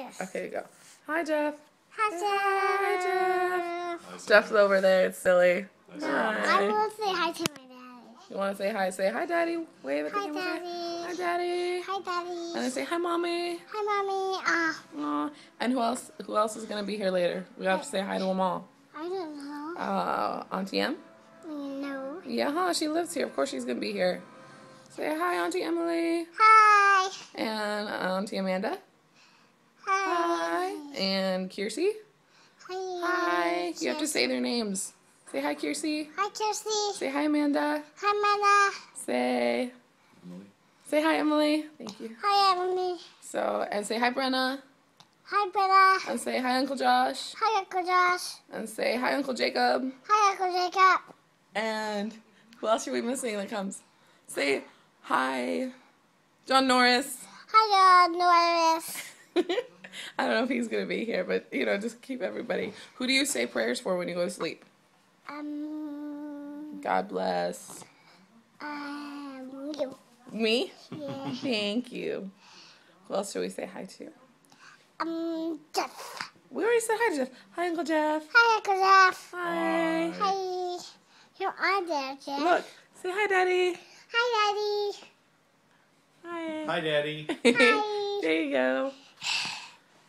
Yes. Okay, go. Hi, Jeff. Hi, Jeff. Hi, Jeff. Jeff's over there. It's silly. No, Hi. I want to say hi to my daddy. You want to say hi? Say hi, Daddy. Wave at the Hi, camera. Daddy. Hi, Daddy. Hi, Daddy. And then say hi, Mommy. Hi, Mommy. Aw. And who else? Who else is gonna be here later? We have to say hi to them all. I don't know. Auntie M. No. Yeah, huh? She lives here. Of course, she's gonna be here. Say hi, Auntie Emily. Hi. And Auntie Amanda. Hi. And Kiersey. Hi. Hi. You have to say their names. Say hi, Kiersey. Hi, Kirsty. Say hi, Amanda. Hi, Mama. Say. Emily. Say hi, Emily. Thank you. Hi, Emily. So, and say hi, Brenna. Hi, Bella. And say hi, Uncle Josh. Hi, Uncle Josh. And say hi, Uncle Jacob. Hi, Uncle Jacob. And who else are we missing that comes? Say hi, John Norris. Hi, John Norris. I don't know if he's going to be here, but, you know, just keep everybody. Who do you say prayers for when you go to sleep? God bless. You. Me? Yeah. Thank you. Who else should we say hi to? Jeff. We already said hi to Jeff. Hi, Uncle Jeff. Hi, Uncle Jeff. Hi. Hi. You are there, Jeff. Look, say hi, Daddy. Hi, Daddy. Hi. Hi, Daddy. Hi. There you go.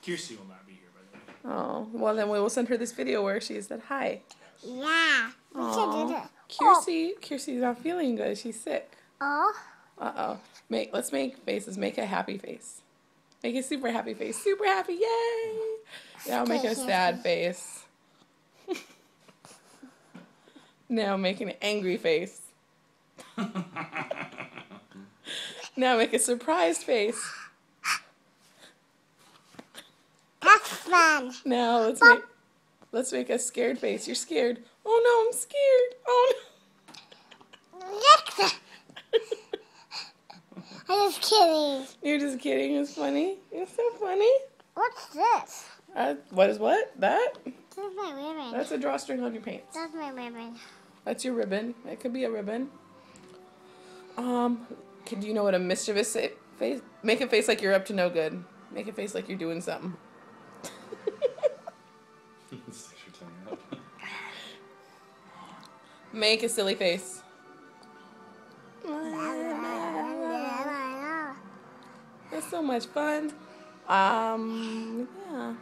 Kiersey will not be here, by the way. Oh, well, then we will send her this video where she said hi. Yeah. We can do that. Kiersey's not feeling good. She's sick. Oh. Uh-oh. Let's make faces. Make a happy face. Make a super happy face. Super happy. Yay! Now make a sad face. Now make an angry face. Now make a surprised face. That's fun. Now let's make a scared face. You're scared. Oh no, I'm scared. Oh no. I'm just kidding. You're just kidding. It's funny. It's so funny. What's this? What is what? That? That's my ribbon. That's a drawstring on your paints. That's my ribbon. That's your ribbon. It could be a ribbon. Do you know what a mischievous face? Make a face like you're up to no good. Make a face like you're doing something. Make a silly face. It's so much fun. Yeah.